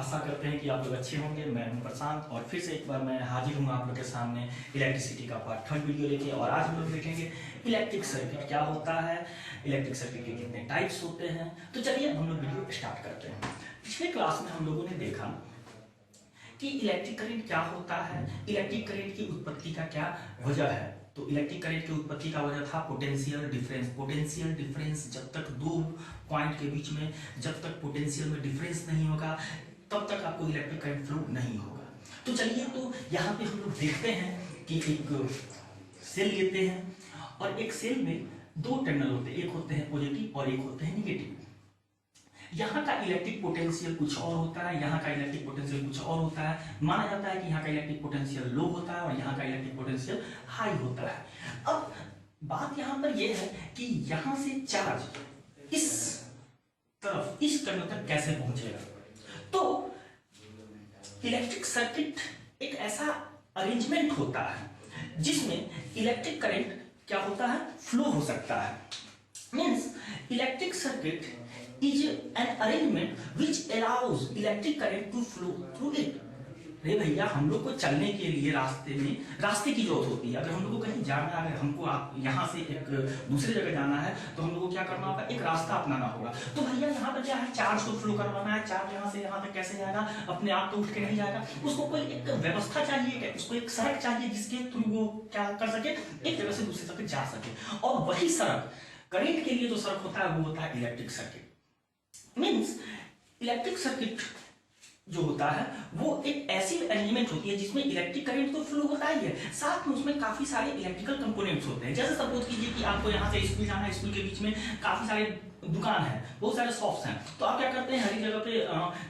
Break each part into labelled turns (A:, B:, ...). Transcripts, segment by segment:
A: आशा करते हैं कि आप लोग अच्छे होंगे। मैं हूं प्रशांत और फिर से एक बार मैं हाजिर हूँ आप लोग के सामने इलेक्ट्रिसिटी का पार्ट 3 वीडियो लेके। और आज हम लोग देखेंगे इलेक्ट्रिक सर्किट क्या होता है, इलेक्ट्रिक सर्किट के कितने टाइप्स होते हैं। तो चलिए हम लोग वीडियो स्टार्ट करते हैं। पिछले क्लास में हम लोगों ने देखा कि इलेक्ट्रिक करंट क्या होता है, इलेक्ट्रिक करंट की उत्पत्ति का क्या वजह है। तो इलेक्ट्रिक करंट की उत्पत्ति का वजह था पोटेंशियल डिफरेंस। पोटेंशियल डिफरेंस जब तक दो पॉइंट के बीच में जब तक पोटेंशियल में डिफरेंस नहीं होगा तब तक आपको इलेक्ट्रिक करंट फ्लो नहीं होगा। तो चलिए तो यहाँ पे हम लोग देखते हैं कि एक सेल लेते हैं और एक सेल में दो टर्मिनल होते हैं, एक होते हैं पॉजिटिव और एक होते हैं निगेटिव। यहाँ का इलेक्ट्रिक पोटेंशियल कुछ और होता है, यहाँ का इलेक्ट्रिक पोटेंशियल कुछ और होता है। माना जाता है कि यहाँ का इलेक्ट्रिक पोटेंशियल लो होता है और यहाँ का इलेक्ट्रिक पोटेंशियल हाई होता है। अब बात यहाँ पर यह है कि यहाँ से चार्ज इस तरफ इस टर्मिनल तक कैसे पहुंचेगा। तो इलेक्ट्रिक सर्किट एक ऐसा अरेंजमेंट होता है जिसमें इलेक्ट्रिक करंट क्या होता है, फ्लो हो सकता है। Means electric circuit is an arrangement which allows electric current to flow through it। रे भैया, हम लोग को चलने के लिए रास्ते की जरूरत होती है। अगर हम लोग को कहीं जाना है, अगर हमको आप यहाँ से एक दूसरी जगह जाना है तो हम लोग को क्या करना होगा, एक रास्ता अपनाना होगा। तो भैया यहाँ पर क्या है, चार्ज को फ्लो करवाना है। चार्ज यहाँ से यहाँ तक कैसे जाएगा, अपने आप तो उठ के नहीं जाएगा। उसको कोई एक व्यवस्था चाहिए, उसको एक सड़क चाहिए जिसके थ्रू वो क्या कर सके, एक जगह से दूसरी जगह जा सके। और वही सड़क करंट के लिए जो सड़क होता है वो होता है electric circuit. Means electric circuit जो होता है वो एक ऐसी अरेंजमेंट होती है जिसमें इलेक्ट्रिक करंट तो फ्लो होता ही है, साथ में उसमें काफी सारे इलेक्ट्रिकल कंपोनेंट्स होते हैं। जैसे सपोज कीजिए कि आपको यहाँ से स्कूल जाना है, स्कूल के बीच में काफी सारे दुकान है, बहुत सारे शॉप्स हैं। तो आप क्या करते हैं, हर एक जगह पे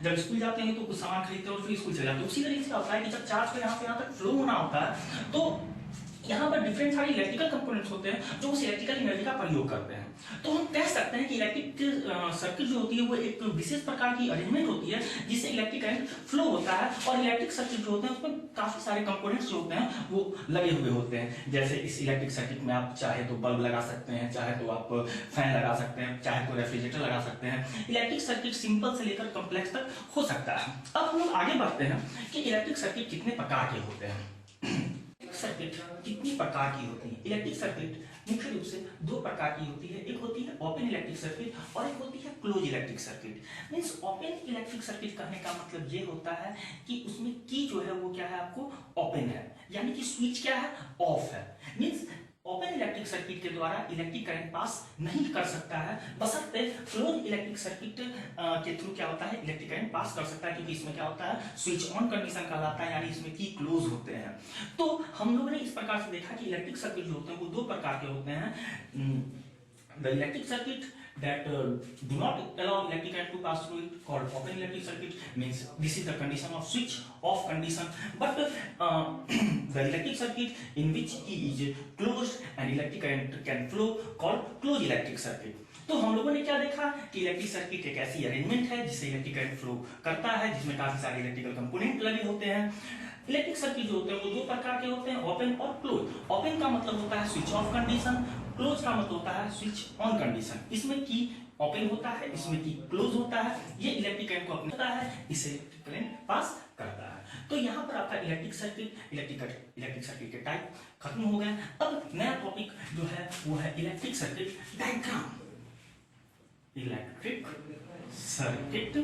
A: जब स्कूल जाते हैं तो कुछ सामान खरीदते हैं और फिर स्कूल चले जाते हैं। उसी तरीके से होता है कि जब चार्ज को यहाँ से यहाँ तक फ्लो होना होता है तो यहाँ पर डिफरेंट सारे इलेक्ट्रिकल कंपोनेंट्स होते हैं जो उस इलेक्ट्रिकल एनर्जी का प्रयोग करते हैं। तो हम कह सकते हैं कि इलेक्ट्रिक सर्किट जो होती है वो एक विशेष प्रकार की अरेंजमेंट होती है जिससे इलेक्ट्रिक करंट फ्लो होता है। और इलेक्ट्रिक सर्किट जो होते हैं उसमें काफी सारे कंपोनेंट्स जो होते हैं वो लगे हुए होते हैं। जैसे इस इलेक्ट्रिक सर्किट में आप चाहे तो बल्ब लगा सकते हैं, चाहे तो आप फैन लगा सकते हैं, चाहे तो रेफ्रिजरेटर लगा सकते हैं। इलेक्ट्रिक सर्किट सिंपल से लेकर कॉम्प्लेक्स तक हो सकता है। अब हम लोग आगे बढ़ते हैं कि इलेक्ट्रिक सर्किट कितने प्रकार के होते हैं। सर्किट कितनी प्रकार की होती है। इलेक्ट्रिक सर्किट मुख्य रूप से दो प्रकार की होती है, एक होती है ओपन इलेक्ट्रिक सर्किट और एक होती है close electric circuit. Means open electric circuit कहने का मतलब ये होता है कि उसमें की जो है वो क्या है, आपको ओपन है, यानी कि स्विच क्या है, ऑफ है। मींस ओपन इलेक्ट्रिक सर्किट के द्वारा इलेक्ट्रिक करंट पास नहीं कर सकता है, बशर्ते क्लोज इलेक्ट्रिक सर्किट के थ्रू क्या होता है, इलेक्ट्रिक करंट पास कर सकता है, क्योंकि इसमें क्या होता है, स्विच ऑन कंडीशन कहलाता है, यानी इसमें की क्लोज होते हैं। तो हम लोगों ने इस प्रकार से देखा कि इलेक्ट्रिक सर्किट जो होते हैं वो दो प्रकार के होते हैं। The electric circuit that do not allow electric current to pass through it, called open electric circuit, means this is the condition of switch off condition. But the electric circuit in which key is closed and electric current can flow, called closed electric circuit. तो हम लोगों ने क्या देखा कि electric circuit एक ऐसी arrangement है जिससे इलेक्ट्रिक करंट फ्लो करता है, जिसमें काफी सारे इलेक्ट्रिकल कंपोनेंट लगे होते हैं। इलेक्ट्रिक सर्किट जो होते हैं वो दो प्रकार के होते हैं, ओपन और क्लोज। ओपन का मतलब होता है स्विच ऑफ कंडीशन, क्लोज का मतलब होता है स्विच ऑन कंडीशन। इसमें की ओपन होता है, इसमें की क्लोज होता है। ये इलेक्ट्रिक करंट को अपने होता है, इसे इलेक्ट्रिक करंट पास करता है। तो यहाँ पर आपका इलेक्ट्रिक सर्किट के टाइप खत्म हो गए। अब नया टॉपिक जो है वो है electric circuit diagram. Electric circuit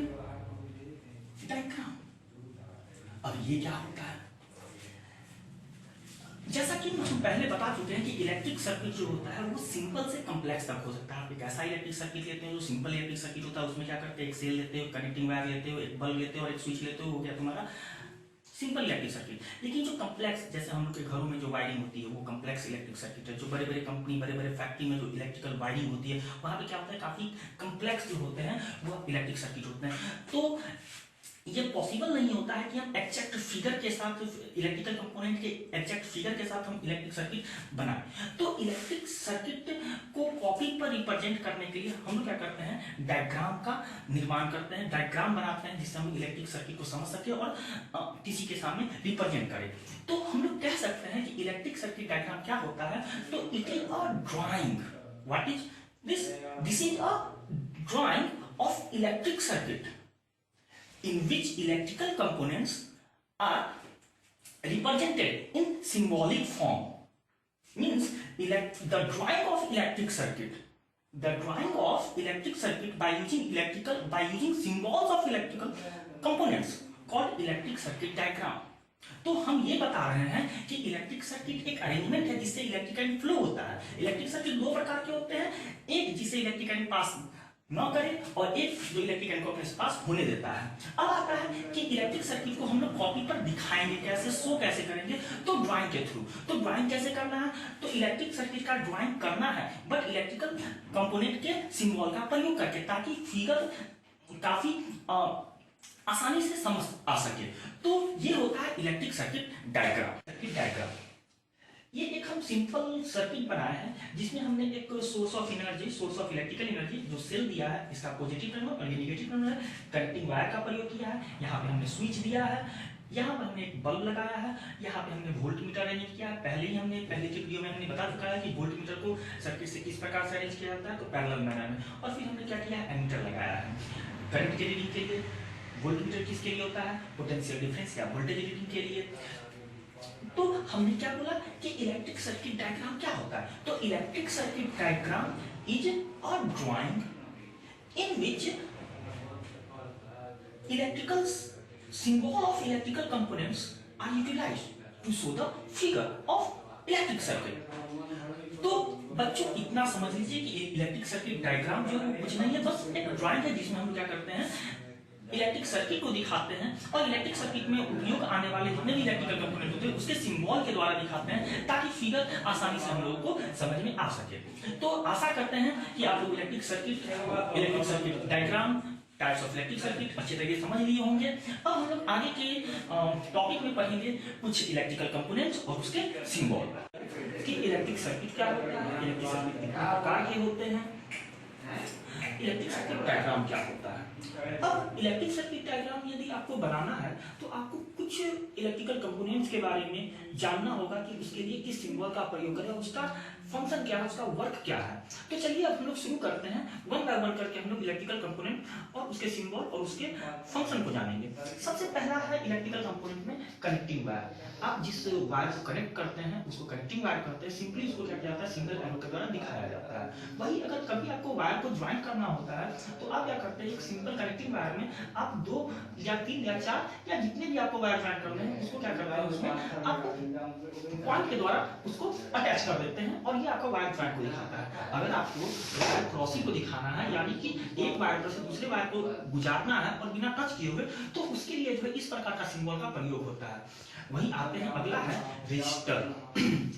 A: diagram. अब ये क्या होता है, जैसा कि हम पहले बता चुके हैं कि इलेक्ट्रिक सर्किट जो होता है वो सिंपल से कॉम्प्लेक्स तक हो सकता है। आप एक ऐसा इलेक्ट्रिक सर्किट लेते हो जो सिंपल इलेक्ट्रिक सर्किट होता है, उसमें क्या करते हैं, एक सेल लेते हो, कनेक्टिंग वायर लेते हो, एक बल्ब लेते हो और एक स्विच लेते हो, हो गया तुम्हारा सिंपल इलेक्ट्रिक सर्किट। लेकिन जो कॉम्प्लेक्स, जैसे हम लोग के घरों में जो वायरिंग होती है वो कॉम्प्लेक्स इलेक्ट्रिक सर्किट है। जो बड़े बड़े कंपनी, बड़े बड़े फैक्ट्री में जो इलेक्ट्रिकल वायरिंग होती है वहां पे क्या होता है, काफी कॉम्प्लेक्स जो होते हैं वो इलेक्ट्रिक सर्किट होते हैं। तो ये पॉसिबल नहीं होता है कि हम एक्जैक्ट फिगर के साथ, इलेक्ट्रिकल कंपोनेंट के एक्जैक्ट फिगर के साथ हम इलेक्ट्रिक सर्किट बनाएं। तो इलेक्ट्रिक सर्किट को कॉपी पर रिप्रेजेंट करने के लिए हम लोग क्या करते हैं, डायग्राम का निर्माण करते हैं, डायग्राम बनाते हैं जिससे हम इलेक्ट्रिक सर्किट को समझ सके और किसी के सामने रिप्रेजेंट करें। तो हम लोग कह सकते हैं कि इलेक्ट्रिक सर्किट डायग्राम क्या होता है, तो it is a drawing. What is this? This is a drying of electric circuit in which electrical components are represented in symbolic form. Means the drawing of electric circuit, by using symbols of electrical components called electric circuit diagram. तो हम ये बता रहे हैं कि electric circuit एक arrangement है जिससे इलेक्ट्रिक करंट फ्लो होता है। इलेक्ट्रिक सर्किट दो प्रकार के होते हैं, एक जिससे इलेक्ट्रिक करंट पास न करे और एक जो इलेक्ट्रिक करंट को अपने पास होने देता है। अब आता है कि इलेक्ट्रिक सर्किट को हम लोग कॉपी पर दिखाएंगे कैसे, शो कैसे करेंगे, तो ड्राइंग के थ्रू। तो ड्राइंग कैसे करना है, तो इलेक्ट्रिक सर्किट का ड्राइंग करना है बट इलेक्ट्रिकल कंपोनेंट के सिंबल का प्रयोग करके, ताकि फिगर काफी आसानी से समझ आ सके। तो ये होता है इलेक्ट्रिक सर्किट डायग्राम। ये एक हम सिंपल सर्किट बनाए हैं जिसमें हमने एक सोर्स ऑफ इलेक्ट्रिकल एनर्जी जो सेल दिया है, इसका पॉजिटिव टर्मिनल और ये नेगेटिव टर्मिनल है, कनेक्टिंग वायर का प्रयोग किया है। यहाँ पे हमने स्विच दिया है, यहाँ पर हमने एक बल्ब लगाया है, यहाँ पे हमने वोल्ट मीटर अरेंज किया है। पहले की वीडियो में हमने बता चुका है कि वोल्ट मीटर को सर्किट से किस प्रकार से अरेंज किया जाता है, तो पैरेलल मैनर में। और फिर हमने क्या किया है, एमीटर लगाया है करंट के रीडिंग के लिए। वोल्ट मीटर किसके लिए होता है, पोटेंशियल डिफरेंस या वोल्टेज रीडिंग के लिए। तो हमने क्या बोला कि इलेक्ट्रिक सर्किट डायग्राम क्या होता है, तो electric circuit diagram is a drawing in which electrical symbol of electrical components are utilized to show the figure of electric circuit. तो बच्चों इतना समझ लीजिए कि इलेक्ट्रिक सर्किट डायग्राम जो है कुछ नहीं है, बस एक ड्राइंग है जिसमें हम क्या करते हैं, इलेक्ट्रिक सर्किट को दिखाते हैं और इलेक्ट्रिक सर्किट में उपयोग आने वाले जितने भी इलेक्ट्रिकल कंपोनेंट होते हैं उसके सिंबल के द्वारा दिखाते हैं, ताकि फिगर आसानी से हम लोगों को समझ में आ सके। तो आशा करते हैं कि आप लोग electric circuit diagram, types of electric circuit अच्छे तरीके से समझ लिए होंगे। अब हम लोग आगे के टॉपिक में पढ़ेंगे कुछ इलेक्ट्रिकल कंपोनेंट्स और उसके सिंबल कि इलेक्ट्रिक सर्किट क्या होता है, इलेक्ट्रिक सर्किट कितने प्रकार के होते हैं, इलेक्ट्रिक सर्किट डायग्राम क्या होता है। अब इलेक्ट्रिक सर्किट डायग्राम यदि आपको बनाना है तो आपको कुछ इलेक्ट्रिकल कंपोनेंट्स के बारे में जानना होगा कि उसके लिए किस सिंबल का प्रयोग करें, उसका फंक्शन क्या है, उसका वर्क क्या है। तो चलिए अब हम लोग शुरू करते हैं, वन बाय वन करके हम लोग इलेक्ट्रिकल कंपोनेंट और उसके सिंबल और उसके फंक्शन को जानेंगे। सबसे पहला है इलेक्ट्रिकल कंपोनेंट में कनेक्टिंग वायर। आप जिस वायर को कनेक्ट करते हैं उसको कनेक्टिंग वायर कहते हैं। सिंपली उसको क्या किया जाता है, सिंगल एरो के द्वारा दिखाया जाता है। वही अगर कभी आपको वायर को ज्वाइन करना होता है तो आप क्या करते हैं, एक सिंपल कनेक्टिंग वायर में आप 2 या 3 या 4 या जितने भी आपको वायर ज्वाइन करने हैं उसको क्या करते हैं, उसमें आप पॉइंट के द्वारा उसको अटैच कर देते हैं और ये आपका वायर ज्वाइन को दिखाता है। अगर आपको वायर क्रॉसिंग को दिखाना है, यानी कि एक वायर पर से दूसरे वायर को गुजारना है और बिना टच किए हुए, तो उसके लिए जो है इस प्रकार का सिंबल का प्रयोग होता है। वहीं आते हैं, अगला है रेजिस्टर।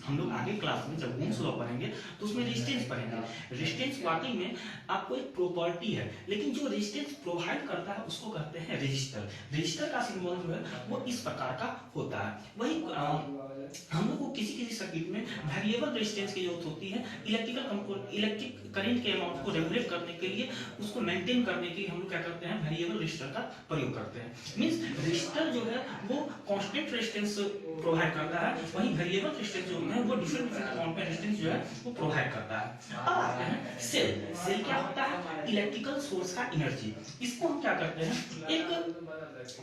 A: हम लोग आगे क्लास में जब ओम्स लॉ पढ़ेंगे तो उसमें रेजिस्टेंस पढ़ेंगे। रेजिस्टेंस वाकई में आपको एक प्रॉपर्टी है, लेकिन जो रेजिस्टेंस प्रोवाइड करता है उसको कहते हैं रेजिस्टर। रेजिस्टर का सिंबल जो है वो इस प्रकार का होता है। वही हम लोग को किसी सर्किट में वेरिएबल रेजिस्टेंस की जरूरत होती है। इलेक्ट्रिक करंट के अमाउंट को रेगुलेट करने के लिए, उसको मेंटेन करने के लिए हम लोग क्या करते हैं, वेरिएबल रेजिस्टर का प्रयोग करते हैं। मींस रेजिस्टर जो है वो कांस्टेंट रेजिस्टेंस प्रोवाइड करता है, वहीं वेरिएबल रेजिस्टेंस जो है वो डिफरेंट अमाउंट में रेजिस्टेंस जो है वो प्रोवाइड करता है। अब आते हैं सेल क्या होता है, इलेक्ट्रिकल सोर्स का एनर्जी। इसको हम क्या करते हैं,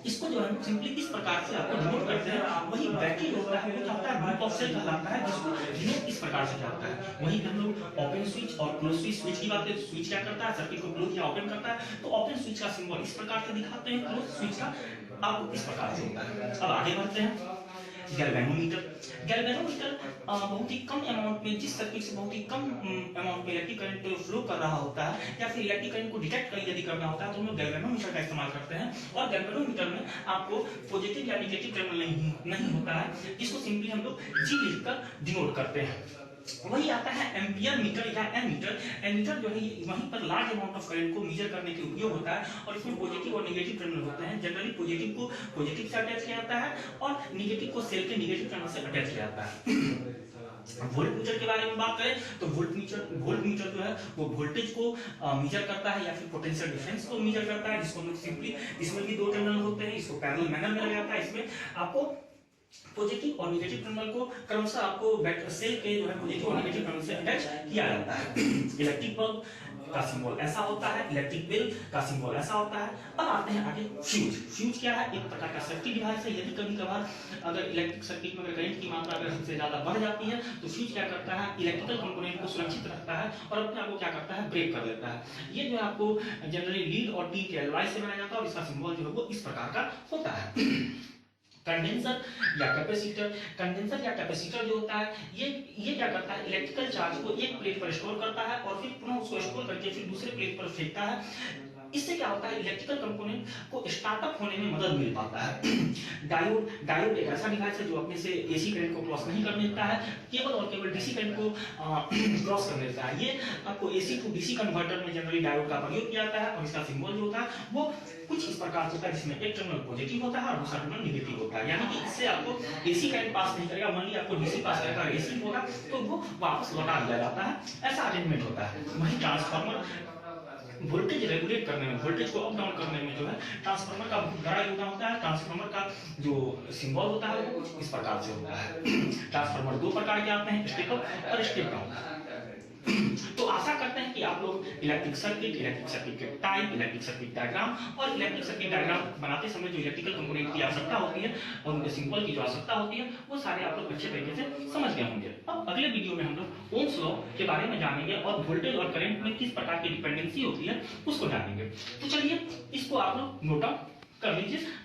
A: इसको जो है सिंपली इस प्रकार से आपको डिनोट करते हैं। वही बैटरी होता है वो क्या होता है, ग्रुप ऑफ सेल कहलाता है, जिसको डिनोट इस प्रकार से होता है। वहीं हम लोग ओपन स्विच और क्लोज स्विच की बात करें, स्विच क्या करता है, सर्किट को क्लोज या ओपन करता है। तो ओपन स्विच का सिंबल इस प्रकार से दिखाते हैं, क्लोज स्विच का आपको इस प्रकार से होता है। अब आगे बढ़ते हैं, गैल्वेनोमीटर बहुत ही कम अमाउंट में, जिस सर्किट से बहुत ही कम अमाउंट में इलेक्ट्रिक करंट फ्लो कर रहा होता है या फिर इलेक्ट्रिक करंट को डिटेक्ट यदि करना होता है तो हम लोग गैल्वेनोमीटर का इस्तेमाल करते हैं। और गैल्वेनोमीटर में आपको पॉजिटिव या नेगेटिव टर्मिनल नहीं होता है, जिसको सिंपली हम लोग जी लिखकर डिनोट करते हैं। वही आता है एम्पियर मीटर या एमीटर। एमीटर जो है वहीं पर लार्ज अमाउंट ऑफ करंट को मेजर करने के उपयोग होता है और इसमें पॉजिटिव और नेगेटिव टर्मिनल होते हैं। जनरली पॉजिटिव को पॉजिटिव से अटैच किया जाता है और नेगेटिव को सेल के नेगेटिव टर्मिनल से अटैच किया जाता है। वोल्ट मीटर के बारे में बात करें तो वोल्ट मीटर जो है वो वोल्टेज को मेजर करता है या फिर पोटेंशियल डिफरेंस को मेजर करता है, जिसको हम सिंपली, इसमें भी 2 टर्मिनल होते हैं, इसको पैरेलल मैनर में लगाया जाता है। इसमें आपको पॉजिटिव और नेगेटिव टर्मिनल को क्रमशः आपको सेल के जो है पॉजिटिव और नेगेटिव टर्मिनल से अटैच किया जाता है। इलेक्ट्रिक बल्ब का सिंबल ऐसा होता है, इलेक्ट्रिक बेल का सिंबल ऐसा होता है। अब आते हैं आगे फ्यूज। फ्यूज क्या है? एक प्रकार का सेफ्टी डिवाइस है। यदि कभी कभार अगर इलेक्ट्रिक सर्किट में अगर करंट की मात्रा अगर हमसे ज्यादा बढ़ जाती है तो फ्यूज क्या करता है? इलेक्ट्रिकल कंपोनेंट को सुरक्षित रखता है और अपने आप को क्या करता है? ब्रेक कर देता है। ये जो है आपको जनरली लीड और टीन के एलॉय से बनाया जाता है और इसका सिंबल जो है वो इस प्रकार का होता है। कंडेंसर या कैपेसिटर। कंडेंसर या कैपेसिटर जो होता है ये क्या करता है? इलेक्ट्रिकल चार्ज को एक प्लेट पर स्टोर करता है और फिर पुनः उसको स्टोर करके फिर दूसरे प्लेट पर फेंकता है। इससे क्या होता है? इलेक्ट्रिकल कंपोनेंट को स्टार्टअप होने में मदद मिल पाता है। डायोड एक ऐसा डिवाइस है जो अपने से एसी करंट को क्रॉस नहीं करने देता है, केवल और केवल डीसी करंट को क्रॉस करने देता है। ये आपको एसी टू डीसी कन्वर्टर में जनरली डायोड का प्रयोग किया जाता है और इसका सिंबल जो होता है वो कुछ इस प्रकार होता है, जिसमें एक टर्मिनल पॉजिटिव होता है और दूसरा टर्मिनल नेगेटिव होता है। यानी कि इससे आपको एसी करंट पास नहीं करेगा। मान लीजिए आपको डीसी पास करेगा, एसी होगा तो वो वापस लौटा दिया जाता है। ऐसा अरेंजमेंट होता है। वहीं ट्रांसफार्मर वोल्टेज रेगुलेट करने में, वोल्टेज को अप डाउन करने में जो है ट्रांसफार्मर का बहुत बड़ा योगदान होता है। ट्रांसफार्मर का जो सिंबल होता है वो इस प्रकार से होता है। ट्रांसफार्मर दो प्रकार के आते हैं, स्टेप अप और स्टेप डाउन। तो आशा करते हैं कि आप लोग इलेक्ट्रिक सर्किट के टाइप, इलेक्ट्रिक सर्किट डायग्राम और इलेक्ट्रिक सर्किट डायग्राम बनाते समय जो इलेक्ट्रिकल कंपोनेंट की आवश्यकता होती है और उनके सिंबल की जो आवश्यकता होती है वो सारे आप लोग अच्छे तरीके से समझ गए होंगे। अब अगले वीडियो में हम लोग ओम्स लॉ के बारे में जानेंगे और वोल्टेज और करंट में किस प्रकार की डिपेंडेंसी होती है उसको जानेंगे। तो चलिए इसको आप लोग नोट डाउन कर लीजिए।